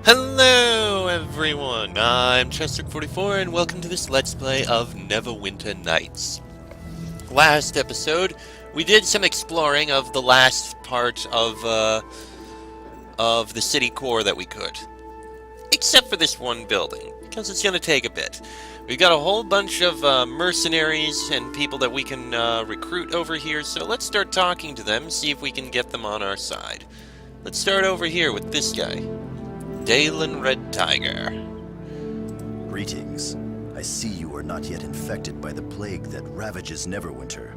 Hello everyone, I'm Chester44 and welcome to this Let's Play of Neverwinter Nights. Last episode, we did some exploring of the last part of the city core that we could. Except for this one building, because it's going to take a bit. We've got a whole bunch of mercenaries and people that we can recruit over here, so let's start talking to them, see if we can get them on our side. Let's start over here with this guy. Dalen Red Tiger. Greetings. I see you are not yet infected by the plague that ravages Neverwinter.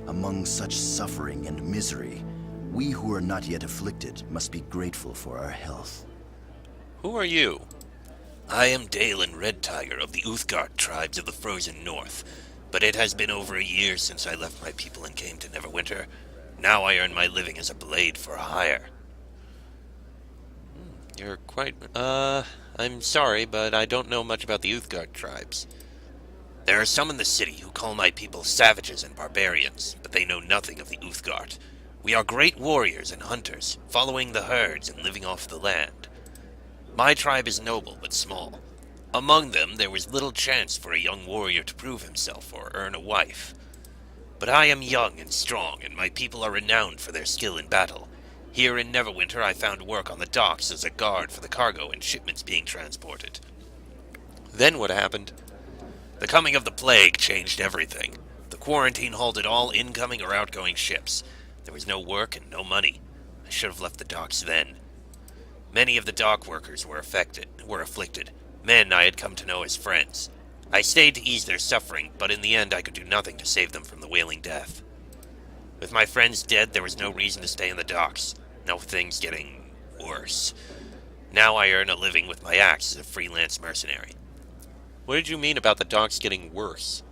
Among such suffering and misery, we who are not yet afflicted must be grateful for our health. Who are you? I am Dalen Red Tiger of the Uthgard tribes of the frozen north, but it has been over a year since I left my people and came to Neverwinter. Now I earn my living as a blade for hire. You're quite, I'm sorry, but I don't know much about the Uthgard tribes. There are some in the city who call my people savages and barbarians, but they know nothing of the Uthgard. We are great warriors and hunters, following the herds and living off the land. My tribe is noble but small. Among them there was little chance for a young warrior to prove himself or earn a wife. But I am young and strong, and my people are renowned for their skill in battle. Here in Neverwinter, I found work on the docks as a guard for the cargo and shipments being transported. Then what happened? The coming of the plague changed everything. The quarantine halted all incoming or outgoing ships. There was no work and no money. I should have left the docks then. Many of the dock workers were afflicted, men I had come to know as friends. I stayed to ease their suffering, but in the end I could do nothing to save them from the wailing death. With my friends dead, there was no reason to stay in the docks. No, things getting worse. Now I earn a living with my axe as a freelance mercenary. What did you mean about the docks getting worse?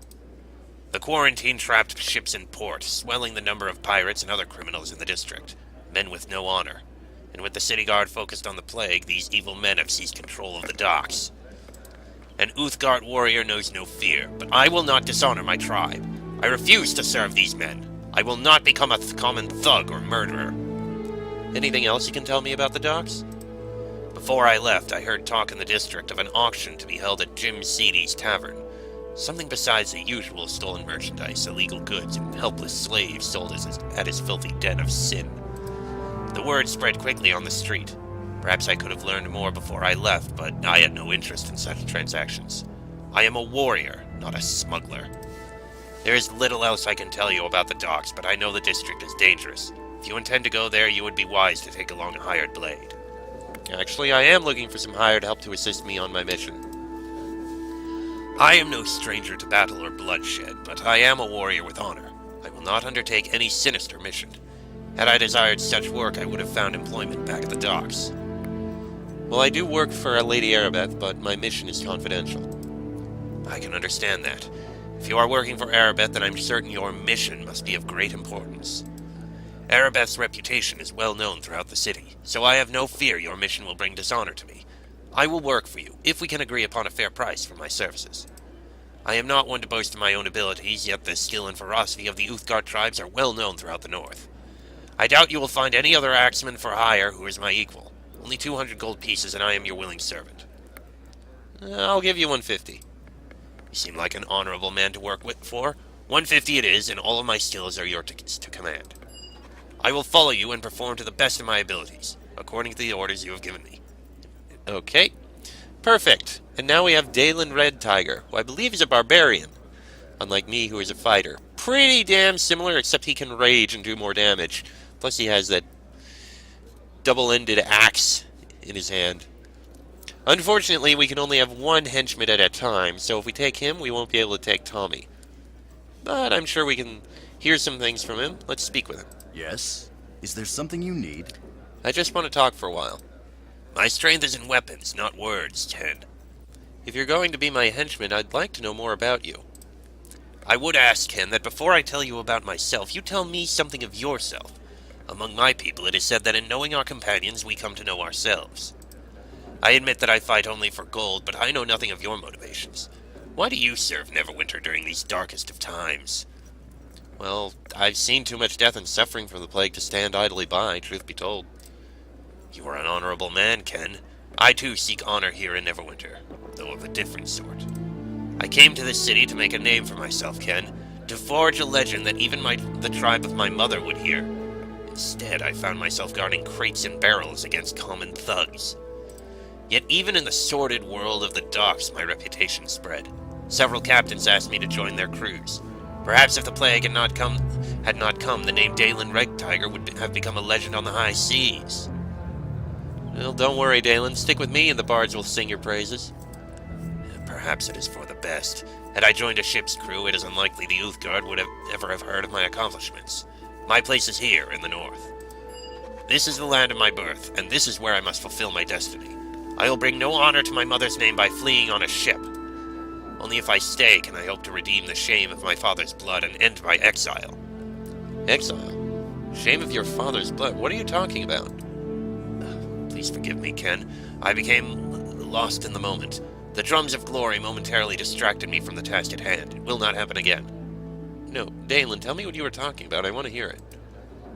The quarantine trapped ships in port, swelling the number of pirates and other criminals in the district. Men with no honor. And with the city guard focused on the plague, these evil men have seized control of the docks. An Uthgard warrior knows no fear, but I will not dishonor my tribe. I refuse to serve these men. I will not become a common thug or murderer. Anything else you can tell me about the docks? Before I left, I heard talk in the district of an auction to be held at Jim Seedy's tavern. Something besides the usual stolen merchandise, illegal goods, and helpless slaves sold at his filthy den of sin. The word spread quickly on the street. Perhaps I could have learned more before I left, but I had no interest in such transactions. I am a warrior, not a smuggler. There is little else I can tell you about the docks, but I know the district is dangerous. If you intend to go there, you would be wise to take along a hired blade. Actually, I am looking for some hired help to assist me on my mission. I am no stranger to battle or bloodshed, but I am a warrior with honor. I will not undertake any sinister mission. Had I desired such work, I would have found employment back at the docks. Well, I do work for a Lady Arabeth, but my mission is confidential. I can understand that. If you are working for Arabeth, then I'm certain your mission must be of great importance. Arabeth's reputation is well known throughout the city, so I have no fear your mission will bring dishonor to me. I will work for you, if we can agree upon a fair price for my services. I am not one to boast of my own abilities, yet the skill and ferocity of the Uthgard tribes are well known throughout the north. I doubt you will find any other axeman for hire who is my equal. Only 200 gold pieces, and I am your willing servant. I'll give you 150. You seem like an honorable man to work for. 150 it is, and all of my skills are yours to command. I will follow you and perform to the best of my abilities, according to the orders you have given me. Okay. Perfect. And now we have Dalen Red Tiger, who I believe is a barbarian, unlike me, who is a fighter. Pretty damn similar, except he can rage and do more damage. Plus he has that double-ended axe in his hand. Unfortunately, we can only have one henchman at a time, so if we take him, we won't be able to take Tommy. But I'm sure we can hear some things from him. Let's speak with him. Yes? Is there something you need? I just want to talk for a while. My strength is in weapons, not words, Ken. If you're going to be my henchman, I'd like to know more about you. I would ask, Ken, that before I tell you about myself, you tell me something of yourself. Among my people, it is said that in knowing our companions, we come to know ourselves. I admit that I fight only for gold, but I know nothing of your motivations. Why do you serve Neverwinter during these darkest of times? Well, I've seen too much death and suffering from the plague to stand idly by, truth be told. You are an honorable man, Ken. I too seek honor here in Neverwinter, though of a different sort. I came to this city to make a name for myself, Ken, to forge a legend that even the tribe of my mother would hear. Instead, I found myself guarding crates and barrels against common thugs. Yet even in the sordid world of the docks, my reputation spread. Several captains asked me to join their crews. Perhaps if the plague had not come, the name Dalen Red Tiger would have become a legend on the high seas. Well, don't worry, Dalen. Stick with me and the bards will sing your praises. Perhaps it is for the best. Had I joined a ship's crew, it is unlikely the Uthgard would ever have heard of my accomplishments. My place is here, in the north. This is the land of my birth, and this is where I must fulfill my destiny. I will bring no honor to my mother's name by fleeing on a ship. Only if I stay can I hope to redeem the shame of my father's blood and end my exile. Exile? Shame of your father's blood? What are you talking about? Please forgive me, Ken. I became lost in the moment. The drums of glory momentarily distracted me from the task at hand. It will not happen again. No, Dalen, tell me what you were talking about. I want to hear it.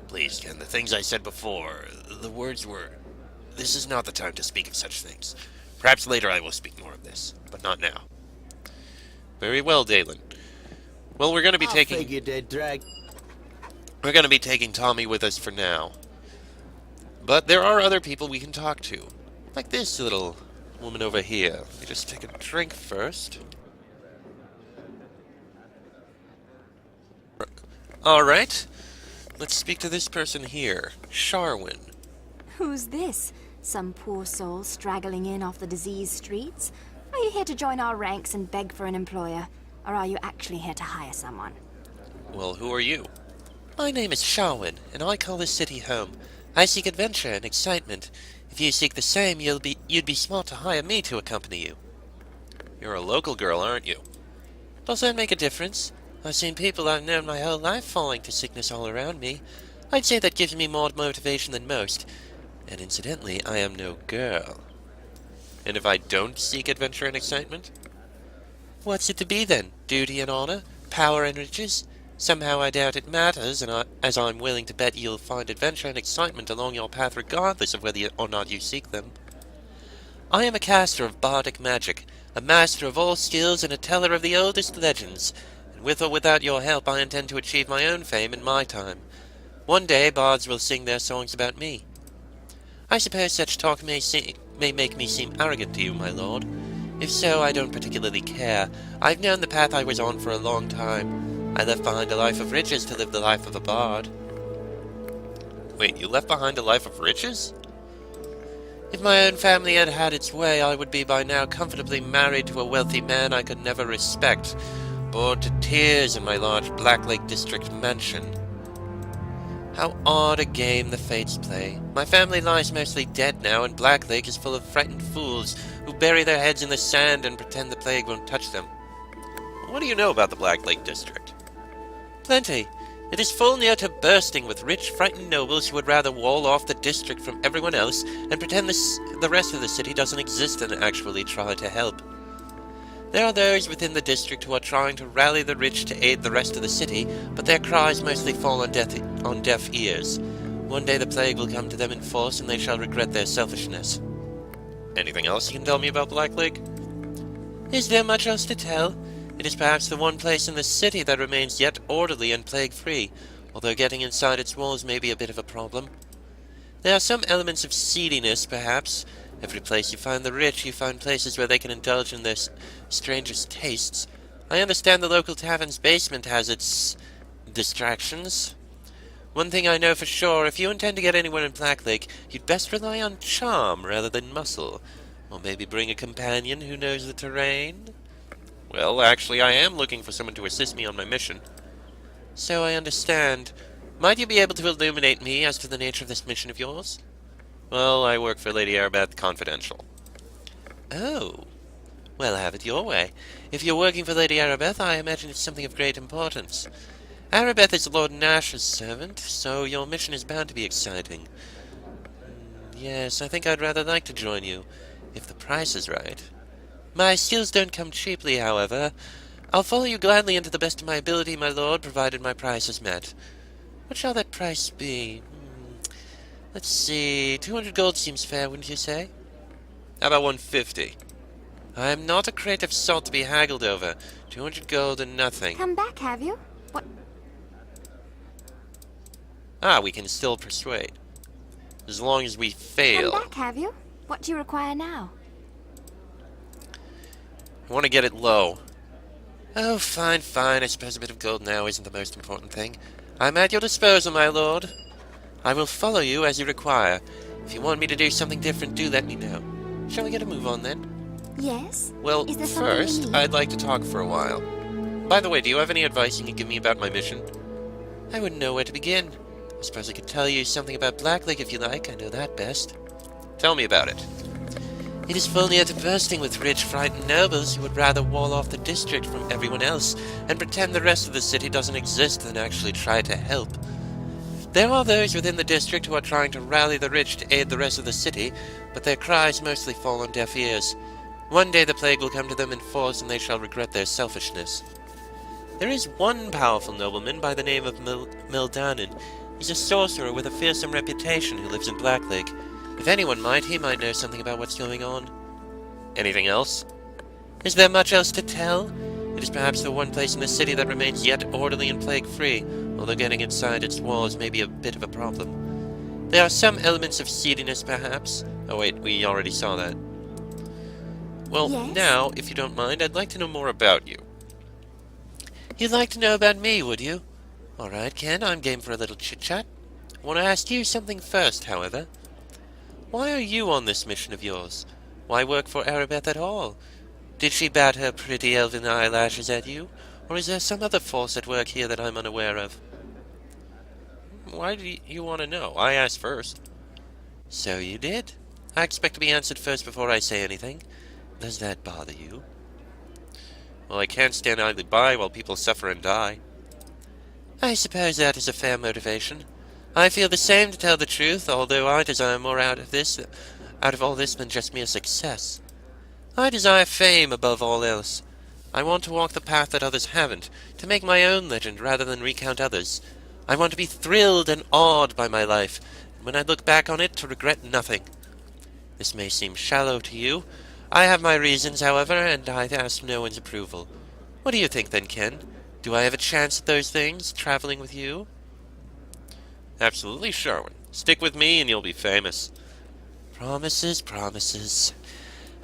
Please, Ken, the things I said before, the words were... This is not the time to speak of such things. Perhaps later I will speak more of this, but not now. Very well, Dalen. Well, we're going to be We're going to be taking Tommy with us for now. But there are other people we can talk to. Like this little woman over here. Let me just take a drink first. Alright. Let's speak to this person here. Sharwin. Who's this? Some poor soul straggling in off the diseased streets? Are you here to join our ranks and beg for an employer? Or are you actually here to hire someone? Well, who are you? My name is Sharwin, and I call this city home. I seek adventure and excitement. If you seek the same, you'd be smart to hire me to accompany you. You're a local girl, aren't you? Does that make a difference? I've seen people I've known my whole life falling to sickness all around me. I'd say that gives me more motivation than most. And incidentally, I am no girl. And if I don't seek adventure and excitement? What's it to be then? Duty and honor? Power and riches? Somehow I doubt it matters, as I'm willing to bet you'll find adventure and excitement along your path regardless of whether or not you seek them. I am a caster of bardic magic, a master of all skills and a teller of the oldest legends, and with or without your help I intend to achieve my own fame in my time. One day bards will sing their songs about me. I suppose such talk may make me seem arrogant to you, my lord. If so, I don't particularly care. I've known the path I was on for a long time. I left behind a life of riches to live the life of a bard. Wait, you left behind a life of riches? If my own family had had its way, I would be by now comfortably married to a wealthy man I could never respect, bored to tears in my large Black Lake District mansion. How odd a game the fates play. My family lies mostly dead now, and Black Lake is full of frightened fools who bury their heads in the sand and pretend the plague won't touch them. What do you know about the Black Lake District? Plenty. It is full near to bursting with rich, frightened nobles who would rather wall off the district from everyone else and pretend the rest of the city doesn't exist than actually try to help. There are those within the district who are trying to rally the rich to aid the rest of the city, but their cries mostly fall on deaf ears. One day the plague will come to them in force, and they shall regret their selfishness. Anything else you can tell me about Black Lake? Is there much else to tell? It is perhaps the one place in the city that remains yet orderly and plague-free, although getting inside its walls may be a bit of a problem. There are some elements of seediness, perhaps. Every place you find the rich, you find places where they can indulge in their strangest tastes. I understand the local tavern's basement has its distractions. One thing I know for sure, if you intend to get anywhere in Black Lake, you'd best rely on charm rather than muscle. Or maybe bring a companion who knows the terrain. Well, actually, I am looking for someone to assist me on my mission. So I understand. Might you be able to illuminate me as to the nature of this mission of yours? Well, I work for Lady Arabeth Confidential. Oh. Well, have it your way. If you're working for Lady Arabeth, I imagine it's something of great importance. Arabeth is Lord Nash's servant, so your mission is bound to be exciting. Yes, I think I'd rather like to join you, if the price is right. My skills don't come cheaply, however. I'll follow you gladly and to the best of my ability, my lord, provided my price is met. What shall that price be? Let's see, 200 gold seems fair, wouldn't you say? How about 150? I am not a crate of salt to be haggled over. 200 gold and nothing. Come back, have you? What? Ah, we can still persuade. As long as we fail. Come back, have you? What do you require now? I want to get it low. Oh, fine, fine. I suppose a bit of gold now isn't the most important thing. I'm at your disposal, my lord. I will follow you as you require. If you want me to do something different, do let me know. Shall we get a move on then? Yes? Well, Is there something you first, need? I'd like to talk for a while. By the way, do you have any advice you can give me about my mission? I wouldn't know where to begin. I suppose I could tell you something about Blacklake if you like. I know that best. Tell me about it. It is full near to bursting with rich, frightened nobles who would rather wall off the district from everyone else and pretend the rest of the city doesn't exist than actually try to help. There are those within the district who are trying to rally the rich to aid the rest of the city, but their cries mostly fall on deaf ears. One day the plague will come to them in force and they shall regret their selfishness. There is one powerful nobleman by the name of Mildanin. He's a sorcerer with a fearsome reputation who lives in Blacklake. If anyone might, he might know something about what's going on. Anything else? Is there much else to tell? It is perhaps the one place in the city that remains yet orderly and plague-free, although getting inside its walls may be a bit of a problem. There are some elements of seediness, perhaps. Oh wait, we already saw that. Well, Yes? now, if you don't mind, I'd like to know more about you. You'd like to know about me, would you? Alright, Ken, I'm game for a little chit-chat. I want to ask you something first, however. Why are you on this mission of yours? Why work for Arabeth at all? Did she bat her pretty elven eyelashes at you? Or is there some other force at work here that I'm unaware of? Why do you want to know? I asked first. So you did. I expect to be answered first before I say anything. Does that bother you? Well, I can't stand idly by while people suffer and die. I suppose that is a fair motivation. I feel the same, to tell the truth, although I desire more out of all this than just mere success. I desire fame above all else. I want to walk the path that others haven't, to make my own legend rather than recount others. I want to be thrilled and awed by my life, and when I look back on it, to regret nothing. This may seem shallow to you. I have my reasons, however, and I ask no one's approval. What do you think, then, Ken? Do I have a chance at those things, traveling with you? Absolutely, Sherwin. Stick with me and you'll be famous. Promises, promises.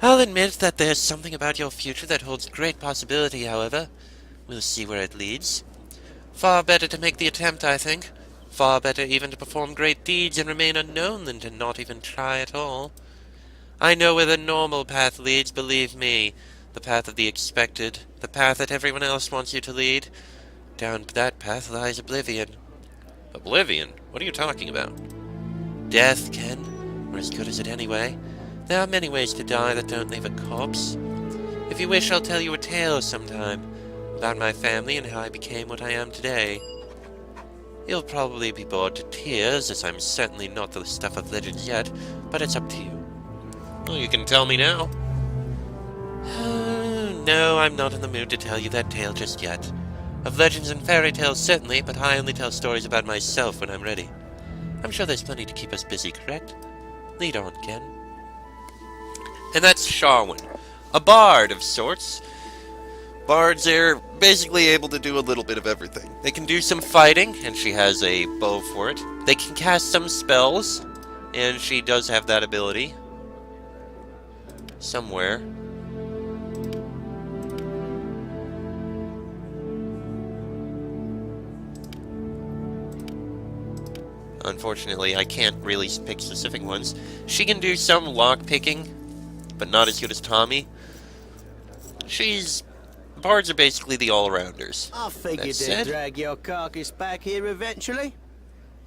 I'll admit that there's something about your future that holds great possibility, however. We'll see where it leads. Far better to make the attempt, I think. Far better even to perform great deeds and remain unknown than to not even try at all. I know where the normal path leads, believe me. The path of the expected. The path that everyone else wants you to lead. Down that path lies oblivion. Oblivion? What are you talking about? Death, Ken. Or as good as it anyway. There are many ways to die that don't leave a corpse. If you wish, I'll tell you a tale sometime. About my family and how I became what I am today. You'll probably be bored to tears, as I'm certainly not the stuff of legends yet, but it's up to you. Well, you can tell me now. No, I'm not in the mood to tell you that tale just yet. Of legends and fairy tales, certainly, but I only tell stories about myself when I'm ready. I'm sure there's plenty to keep us busy, correct? Lead on, Ken. And that's Sharwin, a bard of sorts. Bards are basically able to do a little bit of everything. They can do some fighting, and she has a bow for it. They can cast some spells, and she does have that ability. Somewhere. Unfortunately, I can't really pick specific ones. She can do some lock-picking, but not as good as Tommy. Bards are basically the all-rounders. I figured That they'd said, drag your carcass back here eventually.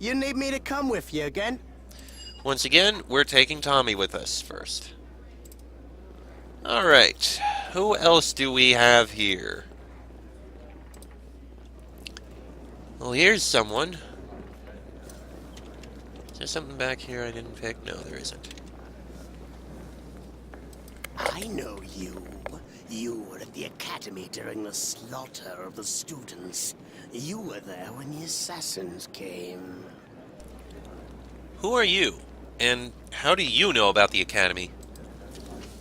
You need me to come with you again? once again, we're taking Tommy with us first. Alright, who else do we have here? Well, here's someone. Is there something back here I didn't pick? No, there isn't. I know you. You were at the academy during the slaughter of the students. You were there when the assassins came. Who are you? And how do you know about the Academy?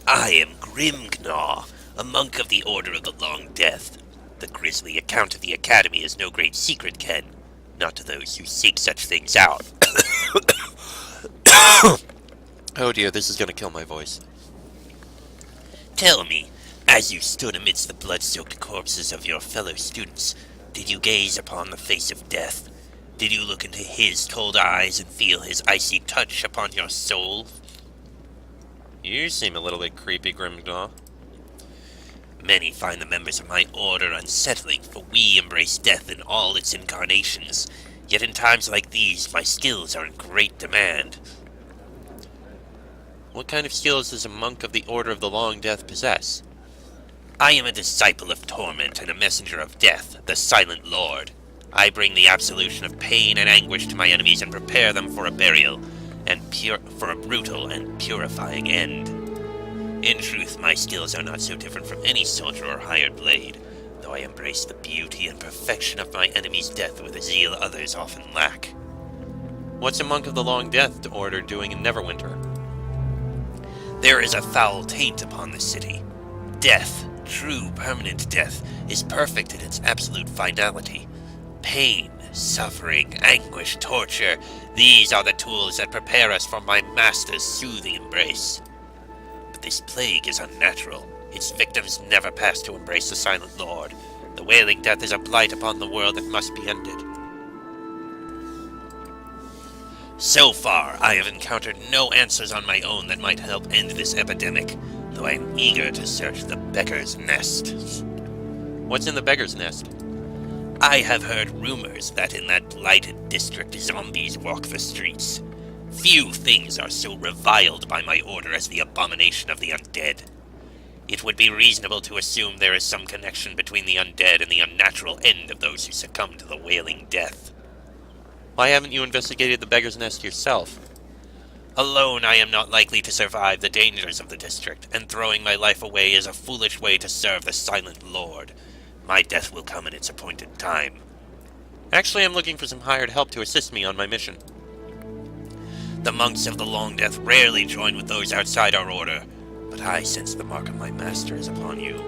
I am Grimgnaw, a monk of the Order of the Long Death. The grisly account of the Academy is no great secret, Ken. Not to those who seek such things out. Oh dear, this is gonna kill my voice. Tell me, as you stood amidst the blood-soaked corpses of your fellow students, did you gaze upon the face of death? Did you look into his cold eyes and feel his icy touch upon your soul? You seem a little bit creepy, Grimgnaw. Many find the members of my order unsettling, for we embrace death in all its incarnations. Yet in times like these, my skills are in great demand. What kind of skills does a monk of the Order of the Long Death possess? I am a disciple of torment and a messenger of death, the Silent Lord. I bring the absolution of pain and anguish to my enemies and prepare them for a burial, for a brutal and purifying end. In truth, my skills are not so different from any soldier or hired blade, though I embrace the beauty and perfection of my enemy's death with a zeal others often lack. What's a monk of the Long Death Order doing in Neverwinter? There is a foul taint upon the city. Death, true permanent death, is perfect in its absolute finality. Pain, suffering, anguish, torture, these are the tools that prepare us for my master's soothing embrace. But this plague is unnatural. Its victims never pass to embrace the Silent Lord. The wailing death is a blight upon the world that must be ended. So far, I have encountered no answers on my own that might help end this epidemic, though I am eager to search the beggar's nest. What's in the beggar's nest? I have heard rumors that in that blighted district zombies walk the streets. Few things are so reviled by my order as the abomination of the undead. It would be reasonable to assume there is some connection between the undead and the unnatural end of those who succumb to the wailing death. Why haven't you investigated the beggar's nest yourself? Alone, I am not likely to survive the dangers of the district, and throwing my life away is a foolish way to serve the Silent Lord. My death will come in its appointed time. Actually, I'm looking for some hired help to assist me on my mission. The monks of the Long Death rarely join with those outside our order, but I sense the mark of my master is upon you.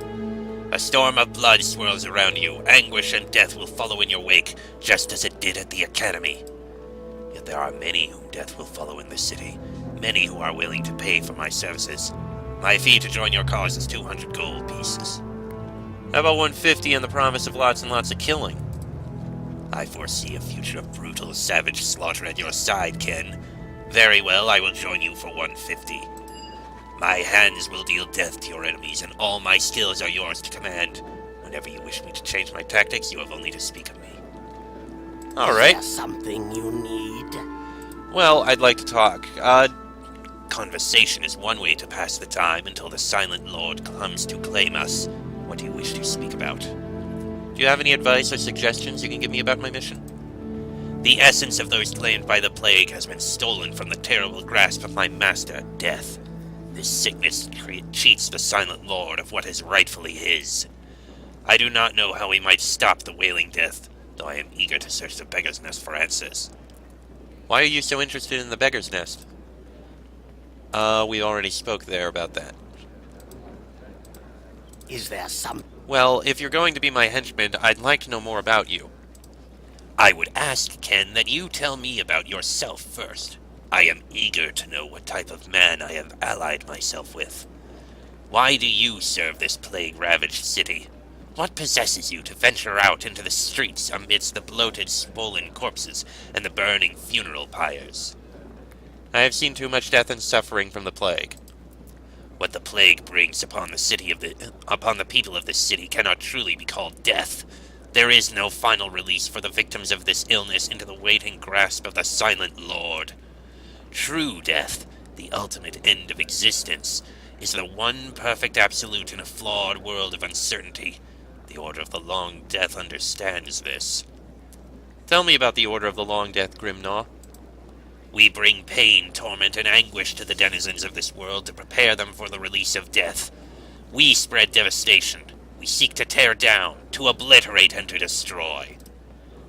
A storm of blood swirls around you. Anguish and death will follow in your wake, just as it did at the Academy. Yet there are many whom death will follow in this city, many who are willing to pay for my services. My fee to join your cause is 200 gold pieces. How about 150 and the promise of lots and lots of killing? I foresee a future of brutal, savage slaughter at your side, Ken. Very well, I will join you for 150. My hands will deal death to your enemies, and all my skills are yours to command. Whenever you wish me to change my tactics, you have only to speak of me. Alright. Is there something you need? Well, I'd like to talk. Conversation is one way to pass the time until the Silent Lord comes to claim us. What do you wish to speak about? Do you have any advice or suggestions you can give me about my mission? The essence of those claimed by the plague has been stolen from the terrible grasp of my master, Death. This sickness cheats the Silent Lord of what is rightfully his. I do not know how we might stop the wailing death, though I am eager to search the beggar's nest for answers. Why are you so interested in the beggar's nest? We already spoke there about that. Is there some... Well, if you're going to be my henchman, I'd like to know more about you. I would ask, Ken, that you tell me about yourself first. I am eager to know what type of man I have allied myself with. Why do you serve this plague-ravaged city? What possesses you to venture out into the streets amidst the bloated, swollen corpses and the burning funeral pyres? I have seen too much death and suffering from the plague. What the plague brings upon the people of this city cannot truly be called death. There is no final release for the victims of this illness into the waiting grasp of the Silent Lord. True death, the ultimate end of existence, is the one perfect absolute in a flawed world of uncertainty. The Order of the Long Death understands this. Tell me about the Order of the Long Death, Grimgnaw. We bring pain, torment, and anguish to the denizens of this world to prepare them for the release of death. We spread devastation. We seek to tear down, to obliterate, and to destroy.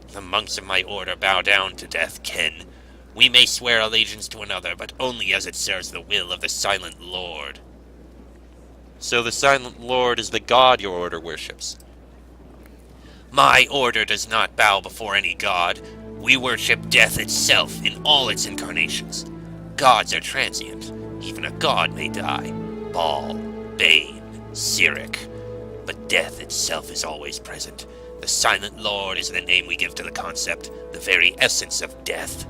The monks of my order bow down to death, Ken. We may swear allegiance to another, but only as it serves the will of the Silent Lord. So the Silent Lord is the god your order worships. My order does not bow before any god. We worship death itself in all its incarnations. Gods are transient. Even a god may die. Baal, Bane, Sirik. But death itself is always present. The Silent Lord is the name we give to the concept, the very essence of death.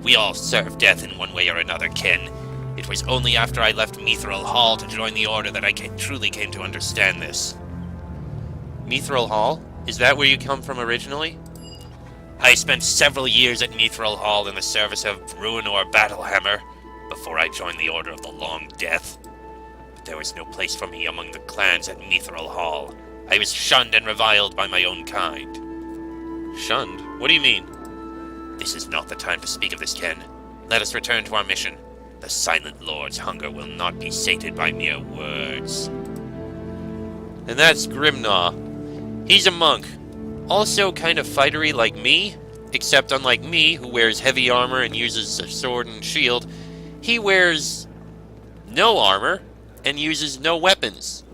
We all serve death in one way or another, Ken. It was only after I left Mithril Hall to join the Order that I truly came to understand this. Mithril Hall? Is that where you come from originally? I spent several years at Mithril Hall in the service of Ruinor Battlehammer before I joined the Order of the Long Death. But there was no place for me among the clans at Mithril Hall. I was shunned and reviled by my own kind. Shunned? What do you mean? This is not the time to speak of this, Ken. Let us return to our mission. The Silent Lord's hunger will not be sated by mere words. And that's Grimnaw. He's a monk. Also kind of fightery like me, except unlike me, who wears heavy armor and uses a sword and shield, he wears no armor and uses no weapons.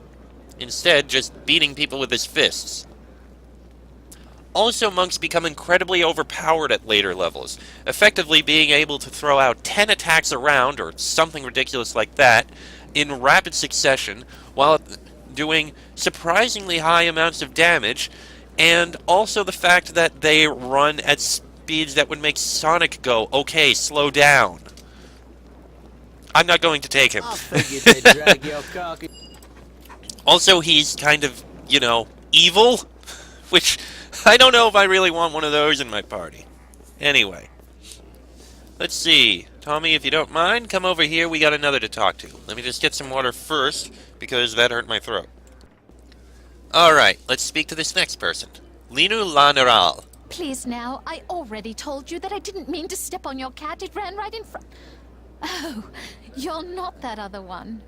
Instead, just beating people with his fists. Also, monks become incredibly overpowered at later levels, effectively being able to throw out 10 attacks around, or something ridiculous like that, in rapid succession, while doing surprisingly high amounts of damage, and also the fact that they run at speeds that would make Sonic go, okay, slow down. I'm not going to take him. I figured they'd drag your carcass. Also, he's kind of, evil, which I don't know if I really want one of those in my party. Anyway, let's see. Tommy, if you don't mind, come over here. We got another to talk to. Let me just get some water first, because that hurt my throat. Alright, let's speak to this next person. Linu Laneral. Please now, I already told you that I didn't mean to step on your cat. It ran right in front. Oh, you're not that other one.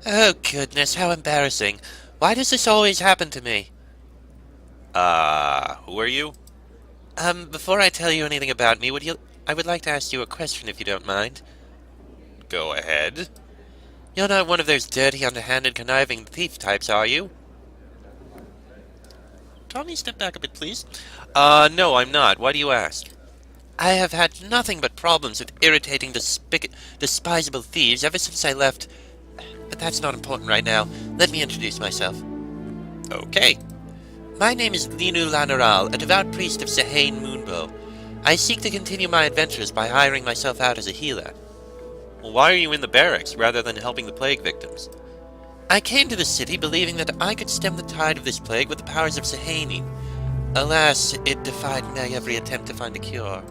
Oh, goodness, how embarrassing. Why does this always happen to me? Who are you? Before I tell you anything about me, I would like to ask you a question if you don't mind. Go ahead. You're not one of those dirty, underhanded, conniving thief types, are you? Tommy, step back a bit, please. No, I'm not. Why do you ask? I have had nothing but problems with irritating, despisable thieves ever since I left. But that's not important right now. Let me introduce myself. Okay. My name is Linu Laneral, a devout priest of Sehane Moonbow. I seek to continue my adventures by hiring myself out as a healer. Well, why are you in the barracks rather than helping the plague victims? I came to the city believing that I could stem the tide of this plague with the powers of Sehane. Alas, it defied my every attempt to find a cure.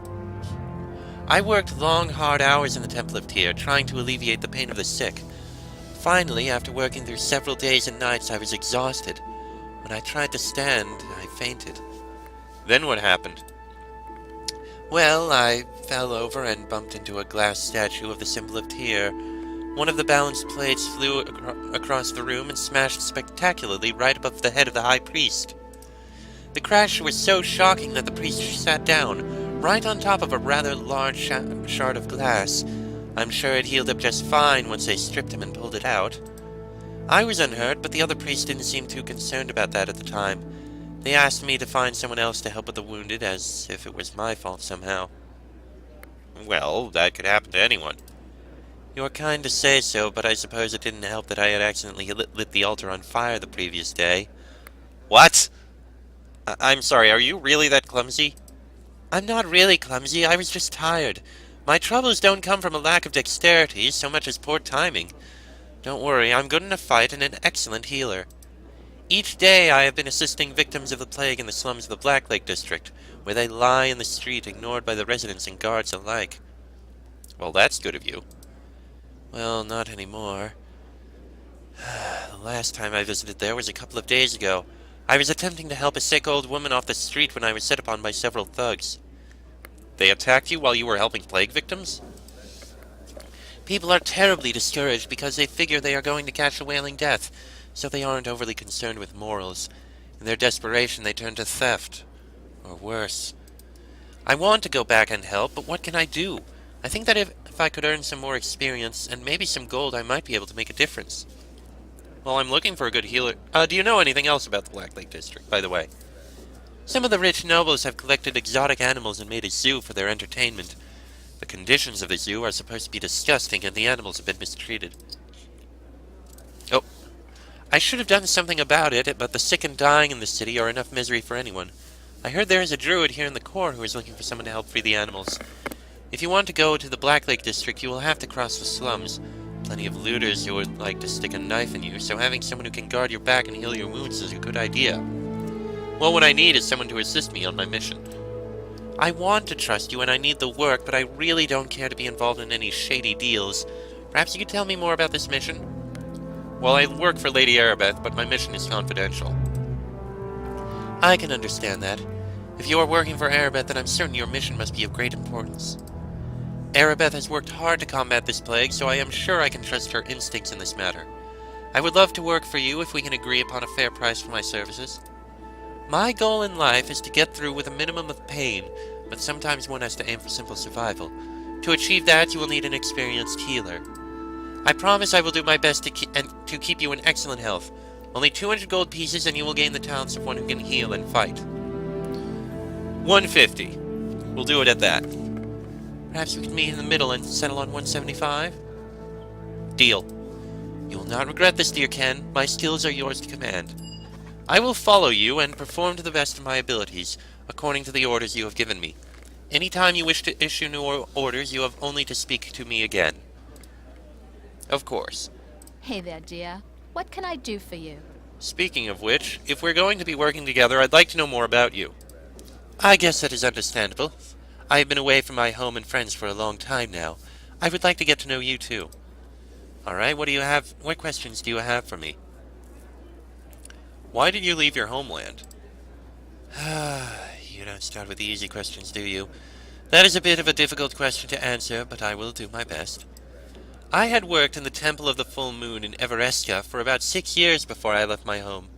I worked long, hard hours in the Temple of Tyr, trying to alleviate the pain of the sick. Finally, after working through several days and nights, I was exhausted. When I tried to stand, I fainted. Then what happened? Well, I fell over and bumped into a glass statue of the symbol of Tyr. One of the balanced plates flew across the room and smashed spectacularly right above the head of the high priest. The crash was so shocking that the priest sat down, right on top of a rather large shard of glass. I'm sure it healed up just fine once they stripped him and pulled it out. I was unhurt, but the other priests didn't seem too concerned about that at the time. They asked me to find someone else to help with the wounded, as if it was my fault somehow. Well, that could happen to anyone. You're kind to say so, but I suppose it didn't help that I had accidentally lit the altar on fire the previous day. What? I'm sorry, are you really that clumsy? I'm not really clumsy, I was just tired. My troubles don't come from a lack of dexterity, so much as poor timing. Don't worry, I'm good in a fight and an excellent healer. Each day I have been assisting victims of the plague in the slums of the Black Lake district, where they lie in the street ignored by the residents and guards alike. Well, that's good of you. Well, not anymore. The last time I visited there was a couple of days ago. I was attempting to help a sick old woman off the street when I was set upon by several thugs. They attacked you while you were helping plague victims? People are terribly discouraged because they figure they are going to catch a wailing death, so they aren't overly concerned with morals. In their desperation, they turn to theft. Or worse. I want to go back and help, but what can I do? I think that if I could earn some more experience, and maybe some gold, I might be able to make a difference. Well, I'm looking for a good healer. Do you know anything else about the Black Lake District, by the way? Some of the rich nobles have collected exotic animals and made a zoo for their entertainment. The conditions of the zoo are supposed to be disgusting, and the animals have been mistreated. Oh, I should have done something about it, but the sick and dying in the city are enough misery for anyone. I heard there is a druid here in the core who is looking for someone to help free the animals. If you want to go to the Black Lake District, you will have to cross the slums. Plenty of looters who would like to stick a knife in you, so having someone who can guard your back and heal your wounds is a good idea. Well, what I need is someone to assist me on my mission. I want to trust you and I need the work, but I really don't care to be involved in any shady deals. Perhaps you could tell me more about this mission? Well, I work for Lady Arabeth, but my mission is confidential. I can understand that. If you are working for Arabeth, then I'm certain your mission must be of great importance. Arabeth has worked hard to combat this plague, so I am sure I can trust her instincts in this matter. I would love to work for you if we can agree upon a fair price for my services. My goal in life is to get through with a minimum of pain, but sometimes one has to aim for simple survival. To achieve that, you will need an experienced healer. I promise I will do my best to keep you in excellent health. Only 200 gold pieces and you will gain the talents of one who can heal and fight. 150. We'll do it at that. Perhaps we can meet in the middle and settle on 175? Deal. You will not regret this, dear Ken. My skills are yours to command. I will follow you and perform to the best of my abilities, according to the orders you have given me. Any time you wish to issue new orders, you have only to speak to me again. Of course. Hey there, dear. What can I do for you? Speaking of which, if we're going to be working together, I'd like to know more about you. I guess that is understandable. I have been away from my home and friends for a long time now. I would like to get to know you too. Alright, what questions do you have for me? Why did you leave your homeland? You don't start with the easy questions, do you? That is a bit of a difficult question to answer, but I will do my best. I had worked in the Temple of the Full Moon in Everesca for about 6 years before I left my home.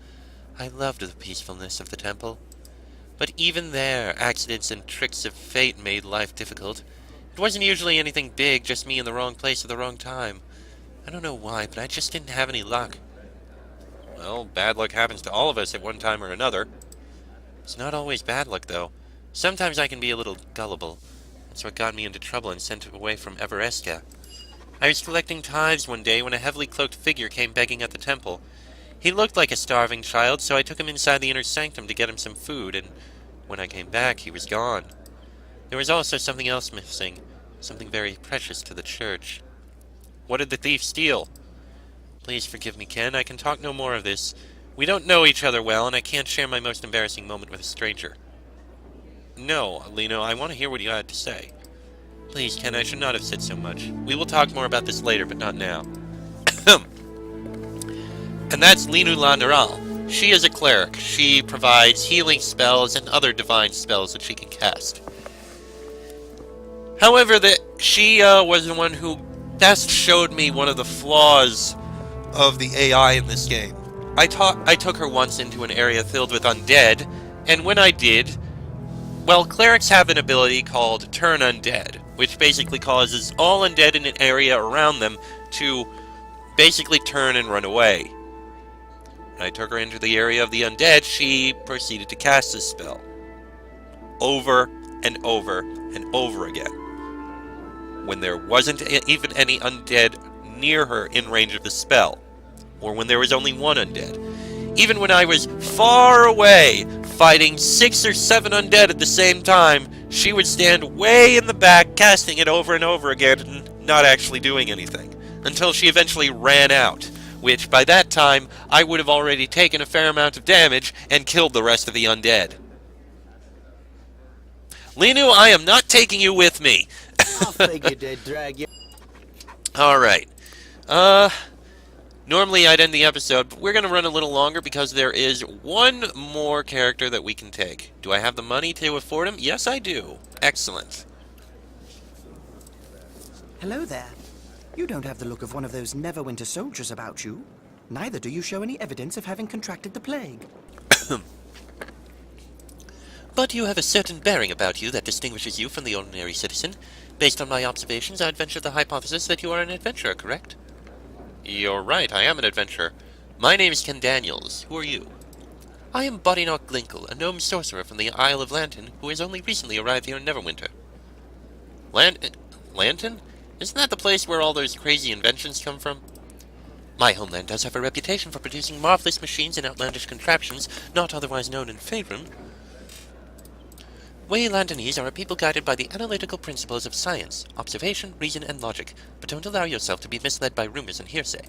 I loved the peacefulness of the temple. But even there, accidents and tricks of fate made life difficult. It wasn't usually anything big, just me in the wrong place at the wrong time. I don't know why, but I just didn't have any luck. Well, bad luck happens to all of us at one time or another. It's not always bad luck, though. Sometimes I can be a little gullible. That's what got me into trouble and sent away from Everesca. I was collecting tithes one day when a heavily cloaked figure came begging at the temple. He looked like a starving child, so I took him inside the inner sanctum to get him some food, and when I came back, he was gone. There was also something else missing, something very precious to the church. What did the thief steal? Please forgive me, Ken. I can talk no more of this. We don't know each other well, and I can't share my most embarrassing moment with a stranger. No, Lino, I want to hear what you had to say. Please, Ken, I should not have said so much. We will talk more about this later, but not now. And that's Linu La Neral. She is a cleric. She provides healing spells and other divine spells that she can cast. However, she was the one who best showed me one of the flaws of the AI in this game. I took her once into an area filled with undead, and when I did, well, clerics have an ability called Turn Undead, which basically causes all undead in an area around them to basically turn and run away. When I took her into the area of the undead, she proceeded to cast this spell. Over and over and over again. When there wasn't even any undead near her in range of the spell, or when there was only one undead. Even when I was far away, fighting 6 or 7 undead at the same time, she would stand way in the back, casting it over and over again, and not actually doing anything, until she eventually ran out, which by that time, I would have already taken a fair amount of damage and killed the rest of the undead. Linu, I am not taking you with me! I figured they'd drag you. Alright. Normally I'd end the episode, but we're going to run a little longer because there is one more character that we can take. Do I have the money to afford him? Yes, I do. Excellent. Hello there. You don't have the look of one of those Neverwinter soldiers about you. Neither do you show any evidence of having contracted the plague. But you have a certain bearing about you that distinguishes you from the ordinary citizen. Based on my observations, I'd venture the hypothesis that you are an adventurer, correct? You're right, I am an adventurer. My name is Ken Daniels. Who are you? I am Bodinock Glinkle, a gnome sorcerer from the Isle of Lantern, who has only recently arrived here in Neverwinter. Lantern? Isn't that the place where all those crazy inventions come from? My homeland does have a reputation for producing marvelous machines and outlandish contraptions, not otherwise known in Faerun. We Lanternese are a people guided by the analytical principles of science, observation, reason, and logic, but don't allow yourself to be misled by rumors and hearsay.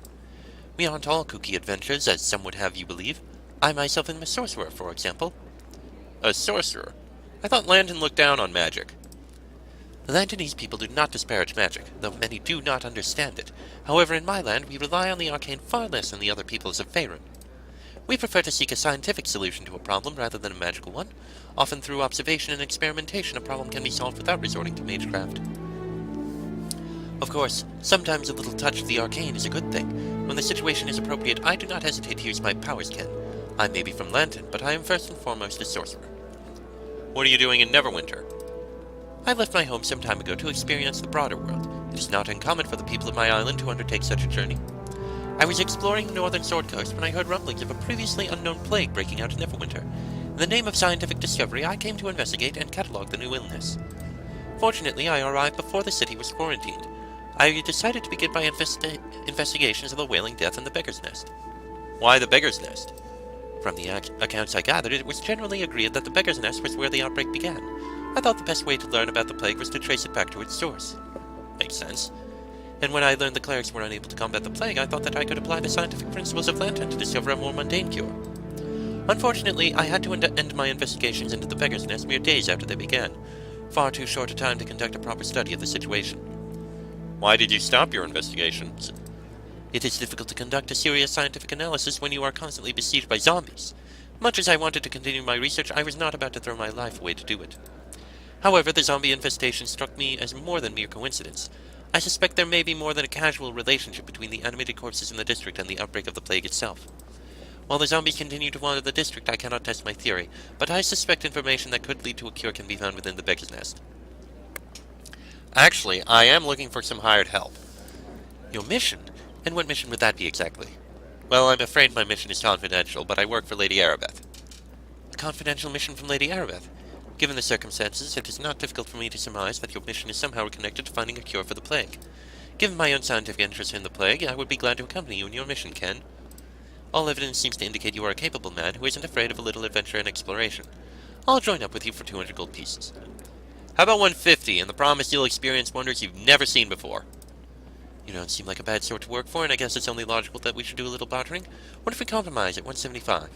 We aren't all kooky adventures, as some would have you believe. I myself am a sorcerer, for example. A sorcerer? I thought Lantern looked down on magic. The Lanternese people do not disparage magic, though many do not understand it. However, in my land, we rely on the arcane far less than the other peoples of Faerun. We prefer to seek a scientific solution to a problem rather than a magical one. Often through observation and experimentation, a problem can be solved without resorting to magecraft. Of course, sometimes a little touch of the arcane is a good thing. When the situation is appropriate, I do not hesitate to use my powers, Ken. I may be from Lantern, but I am first and foremost a sorcerer. What are you doing in Neverwinter? I left my home some time ago to experience the broader world. It is not uncommon for the people of my island to undertake such a journey. I was exploring the northern Sword Coast when I heard rumblings of a previously unknown plague breaking out in Neverwinter. In the name of scientific discovery, I came to investigate and catalog the new illness. Fortunately, I arrived before the city was quarantined. I decided to begin my investigations of the Wailing Death and the Beggar's Nest. Why the Beggar's Nest? From the accounts I gathered, it was generally agreed that the Beggar's Nest was where the outbreak began. I thought the best way to learn about the plague was to trace it back to its source. Makes sense. And when I learned the clerics were unable to combat the plague, I thought that I could apply the scientific principles of Lantern to discover a more mundane cure. Unfortunately, I had to end my investigations into the Beggar's Nest mere days after they began. Far too short a time to conduct a proper study of the situation. Why did you stop your investigations? It is difficult to conduct a serious scientific analysis when you are constantly besieged by zombies. Much as I wanted to continue my research, I was not about to throw my life away to do it. However, the zombie infestation struck me as more than mere coincidence. I suspect there may be more than a casual relationship between the animated corpses in the district and the outbreak of the plague itself. While the zombies continue to wander the district, I cannot test my theory, but I suspect information that could lead to a cure can be found within the Beggar's Nest. Actually, I am looking for some hired help. Your mission? And what mission would that be exactly? Well, I'm afraid my mission is confidential, but I work for Lady Arabeth. A confidential mission from Lady Arabeth? Given the circumstances, it is not difficult for me to surmise that your mission is somehow connected to finding a cure for the plague. Given my own scientific interest in the plague, I would be glad to accompany you in your mission, Ken. All evidence seems to indicate you are a capable man who isn't afraid of a little adventure and exploration. I'll join up with you for 200 gold pieces. How about 150, and the promise you'll experience wonders you've never seen before? You don't seem like a bad sort to work for, and I guess it's only logical that we should do a little bartering. What if we compromise at 175?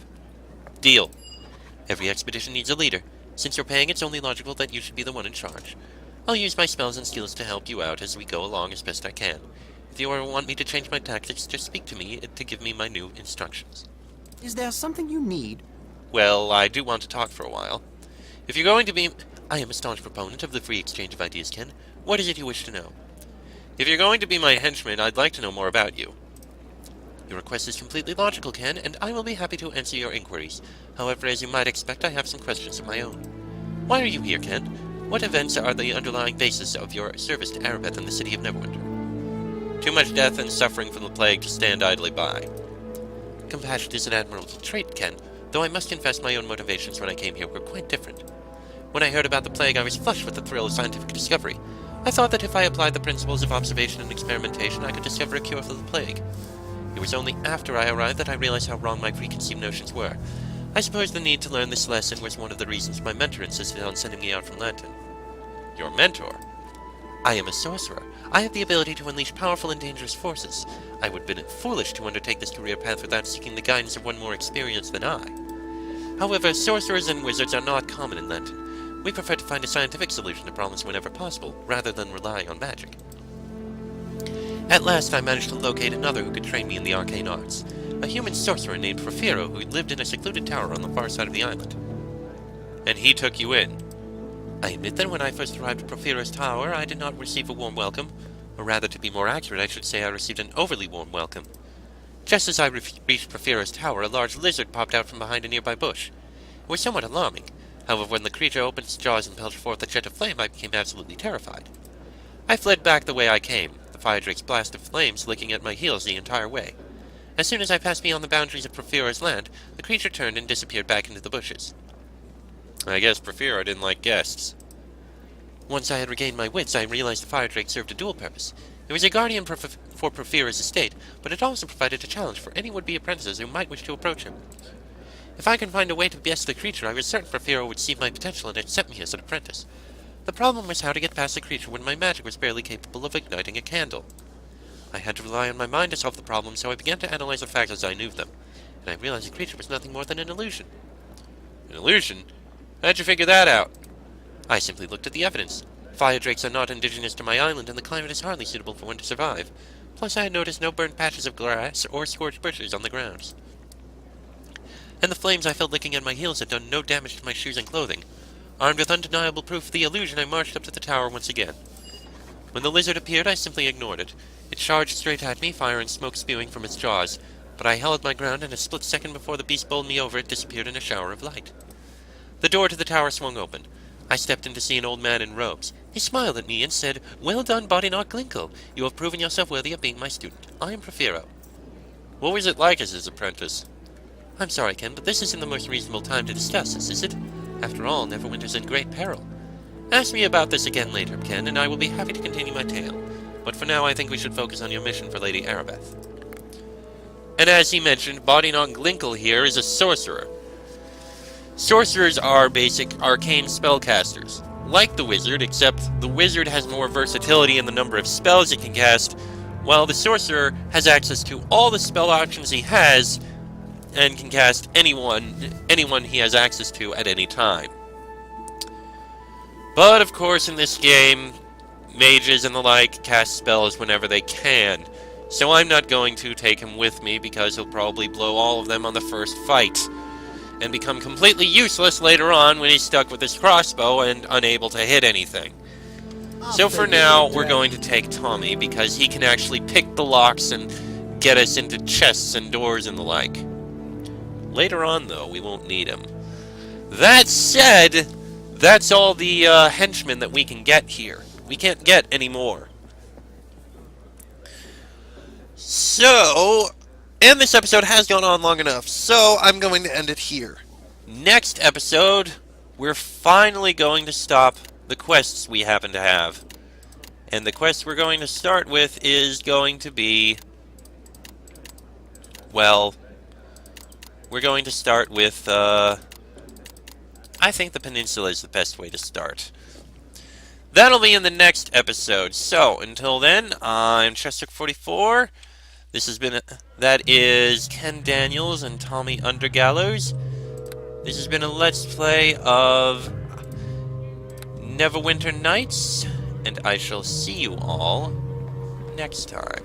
Deal. Every expedition needs a leader. Since you're paying, it's only logical that you should be the one in charge. I'll use my spells and skills to help you out as we go along as best I can. If you ever want me to change my tactics, just speak to me to give me my new instructions. Is there something you need? Well, I do want to talk for a while. If you're going to be... I am a staunch proponent of the free exchange of ideas, Ken. What is it you wish to know? If you're going to be my henchman, I'd like to know more about you. Your request is completely logical, Ken, and I will be happy to answer your inquiries. However, as you might expect, I have some questions of my own. Why are you here, Ken? What events are the underlying basis of your service to Arabeth and the city of Neverwinter? Too much death and suffering from the plague to stand idly by. Compassion is an admirable trait, Ken, though I must confess my own motivations when I came here were quite different. When I heard about the plague, I was flushed with the thrill of scientific discovery. I thought that if I applied the principles of observation and experimentation, I could discover a cure for the plague. It was only after I arrived that I realized how wrong my preconceived notions were. I suppose the need to learn this lesson was one of the reasons my mentor insisted on sending me out from Lantern. Your mentor? I am a sorcerer. I have the ability to unleash powerful and dangerous forces. I would have been foolish to undertake this career path without seeking the guidance of one more experienced than I. However, sorcerers and wizards are not common in Lantern. We prefer to find a scientific solution to problems whenever possible, rather than relying on magic. At last I managed to locate another who could train me in the arcane arts. A human sorcerer named Porphyro who lived in a secluded tower on the far side of the island. And he took you in? I admit that when I first arrived at Porphyro's tower, I did not receive a warm welcome. Or rather, to be more accurate, I should say I received an overly warm welcome. Just as I reached Porphyro's tower, a large lizard popped out from behind a nearby bush. It was somewhat alarming. However, when the creature opened its jaws and belched forth a jet of flame, I became absolutely terrified. I fled back the way I came, the fire drake's blast of flames licking at my heels the entire way. As soon as I passed beyond the boundaries of Porphyro's land, the creature turned and disappeared back into the bushes. I guess Porphyro didn't like guests. Once I had regained my wits, I realized the fire drake served a dual purpose. It was a guardian for Porphyro's estate, but it also provided a challenge for any would-be apprentices who might wish to approach him. If I could find a way to best the creature, I was certain Porphyro would see my potential and accept me as an apprentice. The problem was how to get past the creature when my magic was barely capable of igniting a candle. I had to rely on my mind to solve the problem, so I began to analyze the facts as I knew them, and I realized the creature was nothing more than an illusion. An illusion? How'd you figure that out? I simply looked at the evidence. Fire drakes are not indigenous to my island, and the climate is hardly suitable for one to survive. Plus, I had noticed no burnt patches of grass or scorched bushes on the grounds. And the flames I felt licking at my heels had done no damage to my shoes and clothing. Armed with undeniable proof of the illusion, I marched up to the tower once again. When the lizard appeared, I simply ignored it. It charged straight at me, fire and smoke spewing from its jaws, but I held my ground, and a split second before the beast bowled me over, it disappeared in a shower of light. The door to the tower swung open. I stepped in to see an old man in robes. He smiled at me and said, "Well done, Bodinot Glinkle. You have proven yourself worthy of being my student. I am Porphyro." What was it like as his apprentice? I'm sorry, Ken, but this isn't the most reasonable time to discuss this, is it? After all, Neverwinter's in great peril. Ask me about this again later, Ken, and I will be happy to continue my tale. But for now, I think we should focus on your mission for Lady Arabeth. And as he mentioned, Bodinot Glinkle here is a sorcerer. Sorcerers are basic arcane spellcasters, like the wizard, except the wizard has more versatility in the number of spells it can cast, while the sorcerer has access to all the spell options he has, and can cast anyone he has access to at any time. But of course in this game, mages and the like cast spells whenever they can, so I'm not going to take him with me because he'll probably blow all of them on the first fight, and become completely useless later on when he's stuck with his crossbow and unable to hit anything. So for now, we're going to take Tommy, because he can actually pick the locks and get us into chests and doors and the like. Later on, though, we won't need him. That said, that's all the henchmen that we can get here. We can't get any more. So, and this episode has gone on long enough, so I'm going to end it here. Next episode, we're finally going to stop the quests we happen to have. And the quest we're going to start with is going to be... well, we're going to start with, I think the peninsula is the best way to start. That'll be in the next episode. So, until then, I'm Chester44. That is Ken Daniels and Tommy Undergallows. This has been a Let's Play of Neverwinter Nights, and I shall see you all next time.